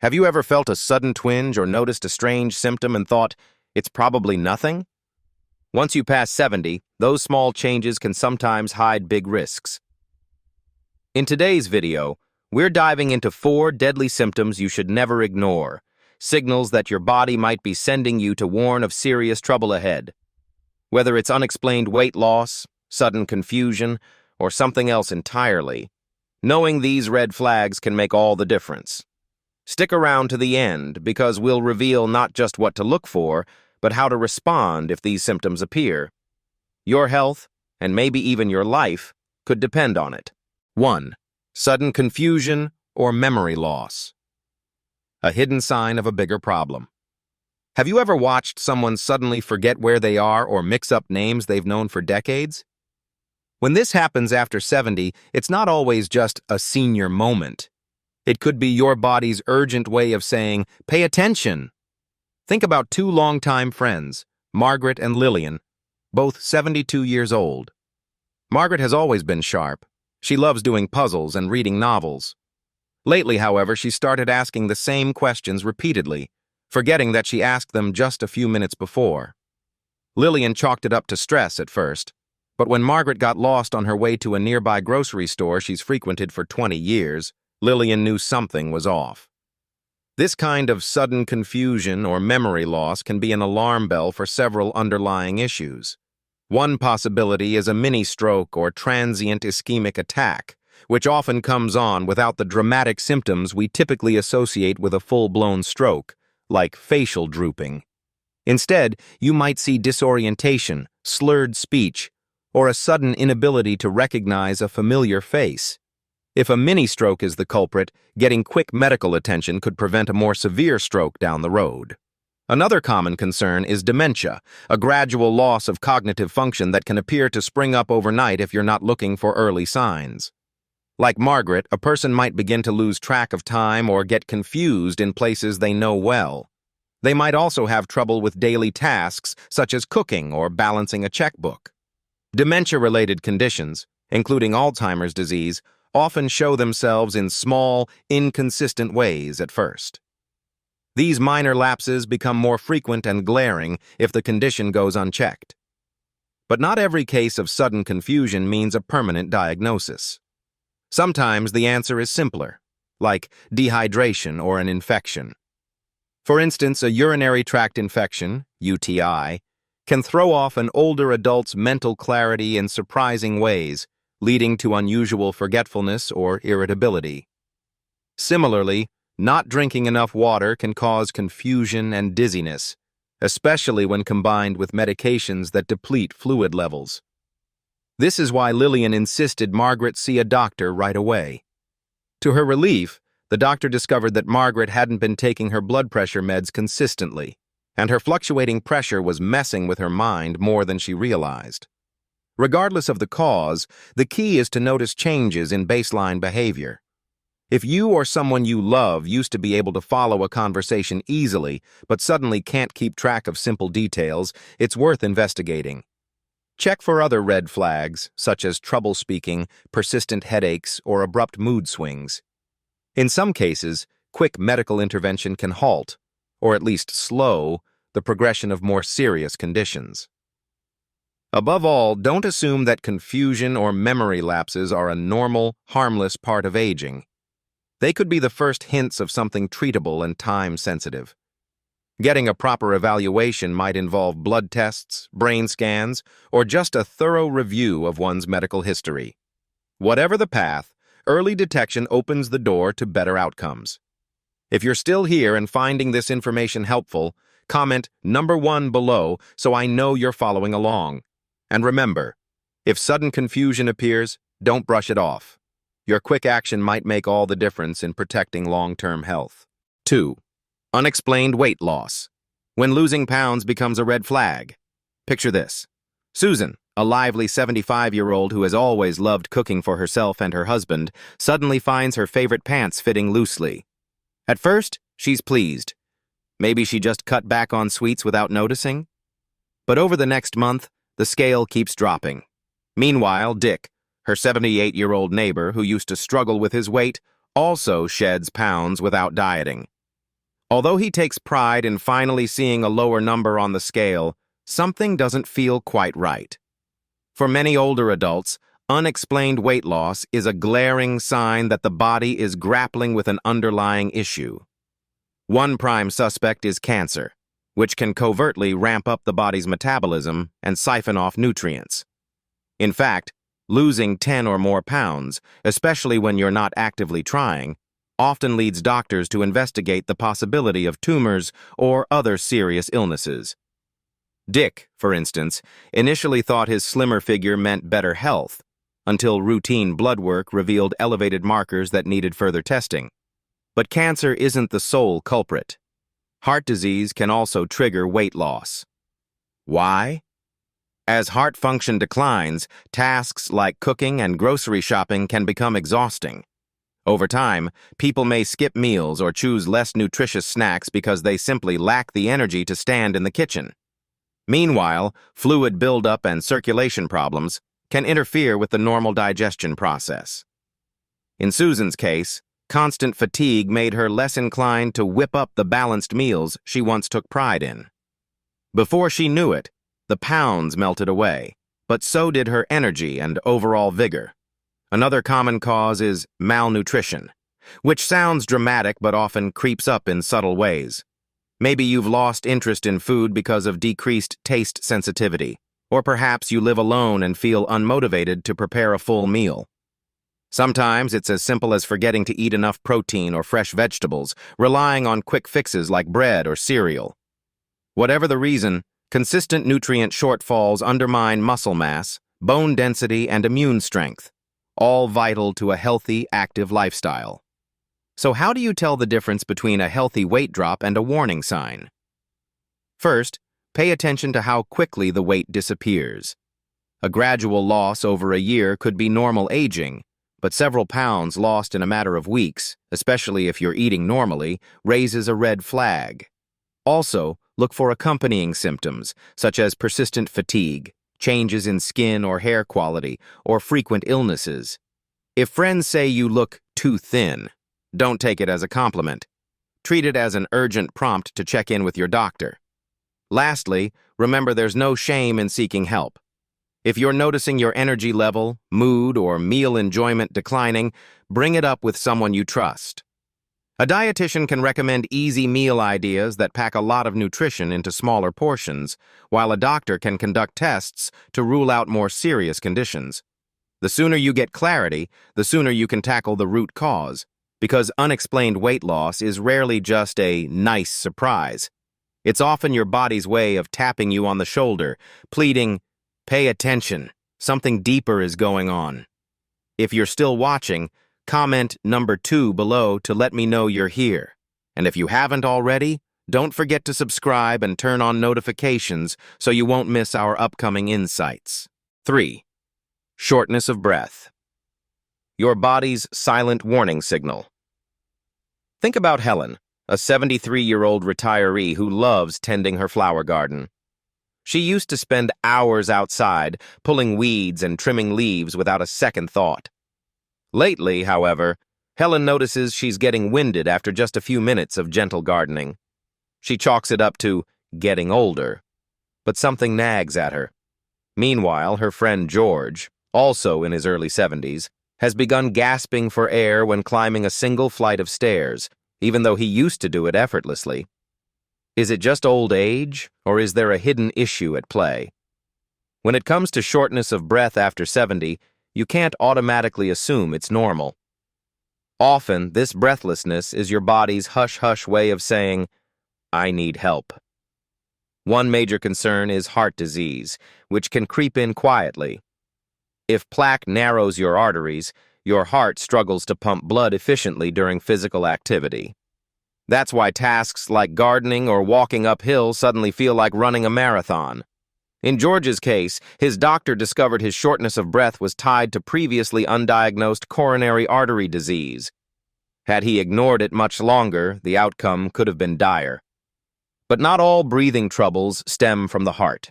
Have you ever felt a sudden twinge or noticed a strange symptom and thought, it's probably nothing? Once you pass 70, those small changes can sometimes hide big risks. In today's video, we're diving into 4 deadly symptoms you should never ignore, signals that your body might be sending you to warn of serious trouble ahead. Whether it's unexplained weight loss, sudden confusion, or something else entirely, knowing these red flags can make all the difference. Stick around to the end because we'll reveal not just what to look for, but how to respond if these symptoms appear. Your health, and maybe even your life, could depend on it. 1. Sudden confusion or memory loss. A hidden sign of a bigger problem. Have you ever watched someone suddenly forget where they are or mix up names they've known for decades? When this happens after 70, it's not always just a senior moment. It could be your body's urgent way of saying, pay attention. Think about 2 longtime friends, Margaret and Lillian, both 72 years old. Margaret has always been sharp. She loves doing puzzles and reading novels. Lately, however, she started asking the same questions repeatedly, forgetting that she asked them just a few minutes before. Lillian chalked it up to stress at first, but when Margaret got lost on her way to a nearby grocery store she's frequented for 20 years, Lillian knew something was off. This kind of sudden confusion or memory loss can be an alarm bell for several underlying issues. One possibility is a mini-stroke or transient ischemic attack, which often comes on without the dramatic symptoms we typically associate with a full-blown stroke, like facial drooping. Instead, you might see disorientation, slurred speech, or a sudden inability to recognize a familiar face. If a mini-stroke is the culprit, getting quick medical attention could prevent a more severe stroke down the road. Another common concern is dementia, a gradual loss of cognitive function that can appear to spring up overnight if you're not looking for early signs. Like Margaret, a person might begin to lose track of time or get confused in places they know well. They might also have trouble with daily tasks, such as cooking or balancing a checkbook. Dementia-related conditions, including Alzheimer's disease, often show themselves in small, inconsistent ways at first. These minor lapses become more frequent and glaring if the condition goes unchecked. But not every case of sudden confusion means a permanent diagnosis. Sometimes the answer is simpler, like dehydration or an infection. For instance, a urinary tract infection, UTI, can throw off an older adult's mental clarity in surprising ways, leading to unusual forgetfulness or irritability. Similarly, not drinking enough water can cause confusion and dizziness, especially when combined with medications that deplete fluid levels. This is why Lillian insisted Margaret see a doctor right away. To her relief, the doctor discovered that Margaret hadn't been taking her blood pressure meds consistently, and her fluctuating pressure was messing with her mind more than she realized. Regardless of the cause, the key is to notice changes in baseline behavior. If you or someone you love used to be able to follow a conversation easily, but suddenly can't keep track of simple details, it's worth investigating. Check for other red flags, such as trouble speaking, persistent headaches, or abrupt mood swings. In some cases, quick medical intervention can halt, or at least slow, the progression of more serious conditions. Above all, don't assume that confusion or memory lapses are a normal, harmless part of aging. They could be the first hints of something treatable and time-sensitive. Getting a proper evaluation might involve blood tests, brain scans, or just a thorough review of one's medical history. Whatever the path, early detection opens the door to better outcomes. If you're still here and finding this information helpful, comment number 1 below so I know you're following along. And remember, if sudden confusion appears, don't brush it off. Your quick action might make all the difference in protecting long-term health. 2. Unexplained weight loss. When losing pounds becomes a red flag. Picture this. Susan, a lively 75-year-old who has always loved cooking for herself and her husband, suddenly finds her favorite pants fitting loosely. At first, she's pleased. Maybe she just cut back on sweets without noticing? But over the next month, the scale keeps dropping. Meanwhile, Dick, her 78-year-old neighbor who used to struggle with his weight, also sheds pounds without dieting. Although he takes pride in finally seeing a lower number on the scale, something doesn't feel quite right. For many older adults, unexplained weight loss is a glaring sign that the body is grappling with an underlying issue. One prime suspect is cancer, which can covertly ramp up the body's metabolism and siphon off nutrients. In fact, losing 10 or more pounds, especially when you're not actively trying, often leads doctors to investigate the possibility of tumors or other serious illnesses. Dick, for instance, initially thought his slimmer figure meant better health, until routine blood work revealed elevated markers that needed further testing. But cancer isn't the sole culprit. Heart disease can also trigger weight loss. Why? As heart function declines, tasks like cooking and grocery shopping can become exhausting. Over time, people may skip meals or choose less nutritious snacks because they simply lack the energy to stand in the kitchen. Meanwhile, fluid buildup and circulation problems can interfere with the normal digestion process. In Susan's case, constant fatigue made her less inclined to whip up the balanced meals she once took pride in. Before she knew it, the pounds melted away, but so did her energy and overall vigor. Another common cause is malnutrition, which sounds dramatic but often creeps up in subtle ways. Maybe you've lost interest in food because of decreased taste sensitivity, or perhaps you live alone and feel unmotivated to prepare a full meal. Sometimes it's as simple as forgetting to eat enough protein or fresh vegetables, relying on quick fixes like bread or cereal. Whatever the reason, consistent nutrient shortfalls undermine muscle mass, bone density, and immune strength, all vital to a healthy, active lifestyle. So how do you tell the difference between a healthy weight drop and a warning sign? First, pay attention to how quickly the weight disappears. A gradual loss over a year could be normal aging, but several pounds lost in a matter of weeks, especially if you're eating normally, raises a red flag. Also, look for accompanying symptoms, such as persistent fatigue, changes in skin or hair quality, or frequent illnesses. If friends say you look too thin, don't take it as a compliment. Treat it as an urgent prompt to check in with your doctor. Lastly, remember there's no shame in seeking help. If you're noticing your energy level, mood, or meal enjoyment declining, bring it up with someone you trust. A dietitian can recommend easy meal ideas that pack a lot of nutrition into smaller portions, while a doctor can conduct tests to rule out more serious conditions. The sooner you get clarity, the sooner you can tackle the root cause, because unexplained weight loss is rarely just a nice surprise. It's often your body's way of tapping you on the shoulder, pleading, "Pay attention, something deeper is going on." If you're still watching, comment number 2 below to let me know you're here. And if you haven't already, don't forget to subscribe and turn on notifications so you won't miss our upcoming insights. 3. Shortness of breath. Your body's silent warning signal. Think about Helen, a 73-year-old retiree who loves tending her flower garden. She used to spend hours outside, pulling weeds and trimming leaves without a second thought. Lately, however, Helen notices she's getting winded after just a few minutes of gentle gardening. She chalks it up to getting older, but something nags at her. Meanwhile, her friend George, also in his early 70s, has begun gasping for air when climbing a single flight of stairs, even though he used to do it effortlessly. Is it just old age, or is there a hidden issue at play? When it comes to shortness of breath after 70, you can't automatically assume it's normal. Often, this breathlessness is your body's hush-hush way of saying, "I need help." One major concern is heart disease, which can creep in quietly. If plaque narrows your arteries, your heart struggles to pump blood efficiently during physical activity. That's why tasks like gardening or walking uphill suddenly feel like running a marathon. In George's case, his doctor discovered his shortness of breath was tied to previously undiagnosed coronary artery disease. Had he ignored it much longer, the outcome could have been dire. But not all breathing troubles stem from the heart.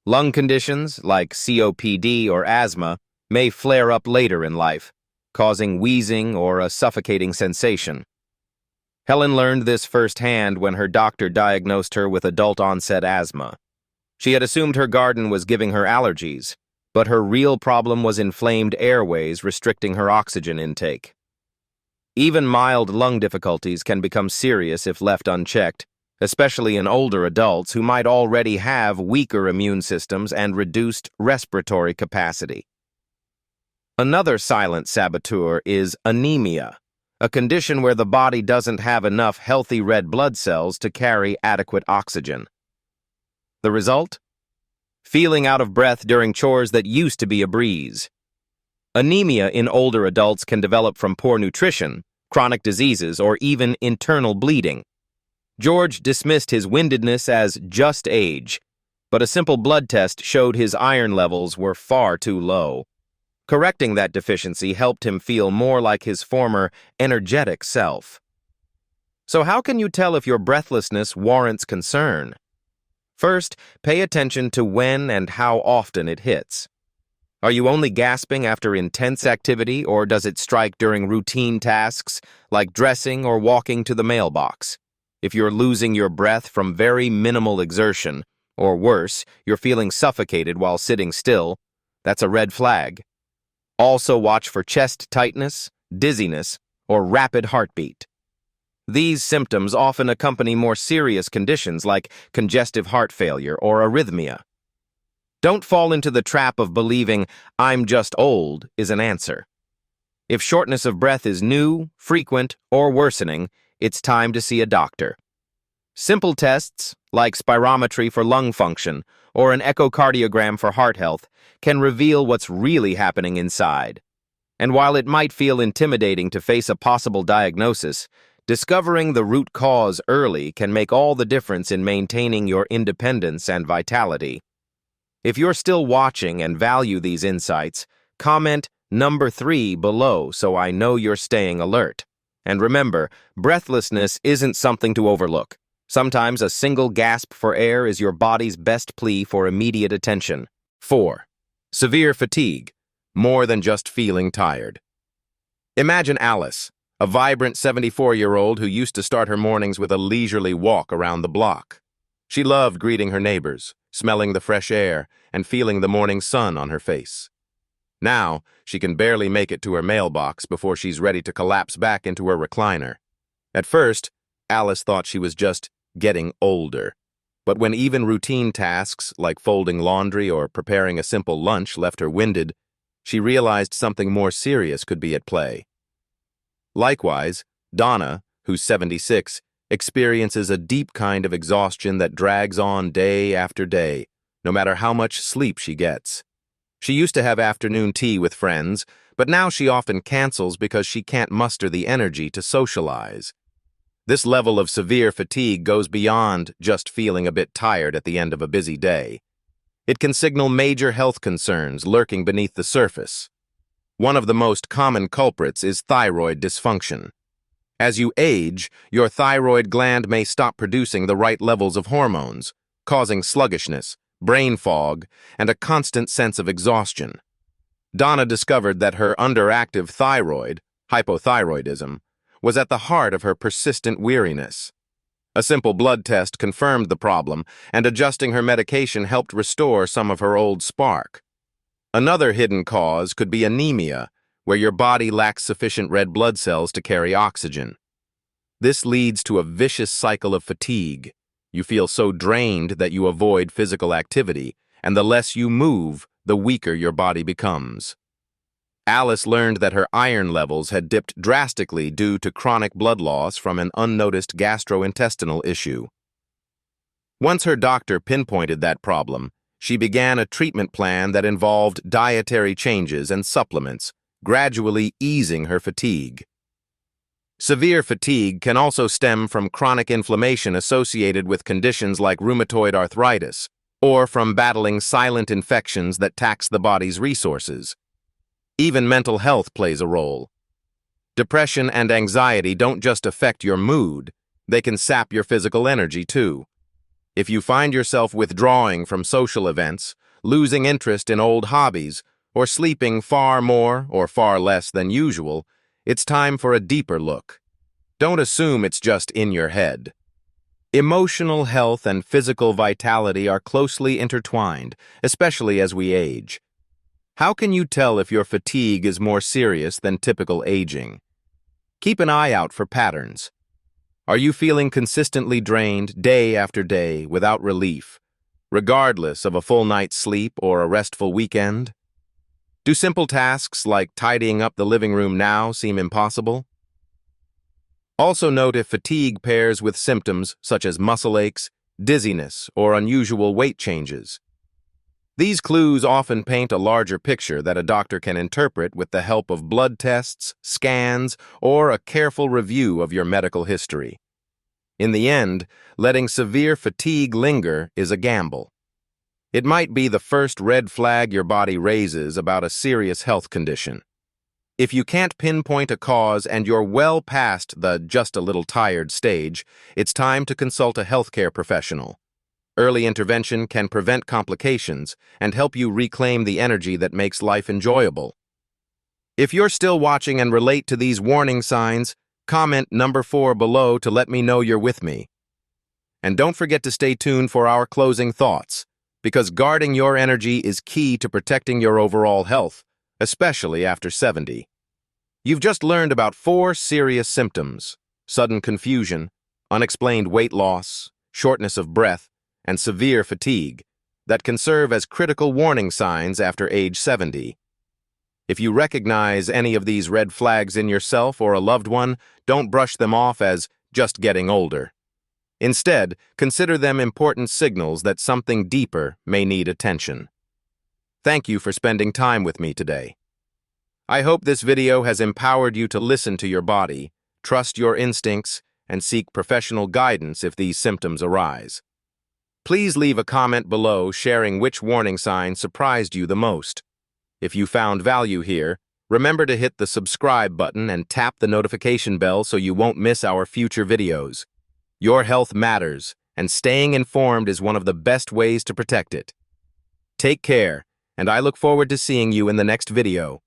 Lung conditions, like COPD or asthma, may flare up later in life, causing wheezing or a suffocating sensation. Helen learned this firsthand when her doctor diagnosed her with adult-onset asthma. She had assumed her garden was giving her allergies, but her real problem was inflamed airways restricting her oxygen intake. Even mild lung difficulties can become serious if left unchecked, especially in older adults who might already have weaker immune systems and reduced respiratory capacity. Another silent saboteur is anemia, a condition where the body doesn't have enough healthy red blood cells to carry adequate oxygen. The result? Feeling out of breath during chores that used to be a breeze. Anemia in older adults can develop from poor nutrition, chronic diseases, or even internal bleeding. George dismissed his windedness as just age, but a simple blood test showed his iron levels were far too low. Correcting that deficiency helped him feel more like his former, energetic self. So how can you tell if your breathlessness warrants concern? First, pay attention to when and how often it hits. Are you only gasping after intense activity, or does it strike during routine tasks like dressing or walking to the mailbox? If you're losing your breath from very minimal exertion, or worse, you're feeling suffocated while sitting still, that's a red flag. Also watch for chest tightness, dizziness, or rapid heartbeat. These symptoms often accompany more serious conditions like congestive heart failure or arrhythmia. Don't fall into the trap of believing "I'm just old" is an answer. If shortness of breath is new, frequent, or worsening, it's time to see a doctor. Simple tests, like spirometry for lung function or an echocardiogram for heart health, can reveal what's really happening inside. And while it might feel intimidating to face a possible diagnosis, discovering the root cause early can make all the difference in maintaining your independence and vitality. If you're still watching and value these insights, comment number 3 below so I know you're staying alert. And remember, breathlessness isn't something to overlook. Sometimes a single gasp for air is your body's best plea for immediate attention. 4. Severe fatigue, more than just feeling tired. Imagine Alice, a vibrant 74-year-old who used to start her mornings with a leisurely walk around the block. She loved greeting her neighbors, smelling the fresh air, and feeling the morning sun on her face. Now, she can barely make it to her mailbox before she's ready to collapse back into her recliner. At first, Alice thought she was just getting older. But when even routine tasks like folding laundry or preparing a simple lunch left her winded, she realized something more serious could be at play. Likewise, Donna, who's 76, experiences a deep kind of exhaustion that drags on day after day, no matter how much sleep she gets. She used to have afternoon tea with friends, but now she often cancels because she can't muster the energy to socialize. This level of severe fatigue goes beyond just feeling a bit tired at the end of a busy day. It can signal major health concerns lurking beneath the surface. One of the most common culprits is thyroid dysfunction. As you age, your thyroid gland may stop producing the right levels of hormones, causing sluggishness, brain fog, and a constant sense of exhaustion. Donna discovered that her underactive thyroid, hypothyroidism, was at the heart of her persistent weariness. A simple blood test confirmed the problem, and adjusting her medication helped restore some of her old spark. Another hidden cause could be anemia, where your body lacks sufficient red blood cells to carry oxygen. This leads to a vicious cycle of fatigue. You feel so drained that you avoid physical activity, and the less you move, the weaker your body becomes. Alice learned that her iron levels had dipped drastically due to chronic blood loss from an unnoticed gastrointestinal issue. Once her doctor pinpointed that problem, she began a treatment plan that involved dietary changes and supplements, gradually easing her fatigue. Severe fatigue can also stem from chronic inflammation associated with conditions like rheumatoid arthritis, or from battling silent infections that tax the body's resources. Even mental health plays a role. Depression and anxiety don't just affect your mood, they can sap your physical energy too. If you find yourself withdrawing from social events, losing interest in old hobbies, or sleeping far more or far less than usual, it's time for a deeper look. Don't assume it's just in your head. Emotional health and physical vitality are closely intertwined, especially as we age. How can you tell if your fatigue is more serious than typical aging? Keep an eye out for patterns. Are you feeling consistently drained day after day without relief, regardless of a full night's sleep or a restful weekend? Do simple tasks like tidying up the living room now seem impossible? Also note if fatigue pairs with symptoms such as muscle aches, dizziness, or unusual weight changes. These clues often paint a larger picture that a doctor can interpret with the help of blood tests, scans, or a careful review of your medical history. In the end, letting severe fatigue linger is a gamble. It might be the first red flag your body raises about a serious health condition. If you can't pinpoint a cause and you're well past the just a little tired stage, it's time to consult a healthcare professional. Early intervention can prevent complications and help you reclaim the energy that makes life enjoyable. If you're still watching and relate to these warning signs, comment number 4 below to let me know you're with me. And don't forget to stay tuned for our closing thoughts, because guarding your energy is key to protecting your overall health, especially after 70. You've just learned about 4 serious symptoms: sudden confusion, unexplained weight loss, shortness of breath, and severe fatigue that can serve as critical warning signs after age 70. If you recognize any of these red flags in yourself or a loved one, don't brush them off as just getting older. Instead, consider them important signals that something deeper may need attention. Thank you for spending time with me today. I hope this video has empowered you to listen to your body, trust your instincts, and seek professional guidance if these symptoms arise. Please leave a comment below sharing which warning sign surprised you the most. If you found value here, remember to hit the subscribe button and tap the notification bell so you won't miss our future videos. Your health matters, and staying informed is one of the best ways to protect it. Take care, and I look forward to seeing you in the next video.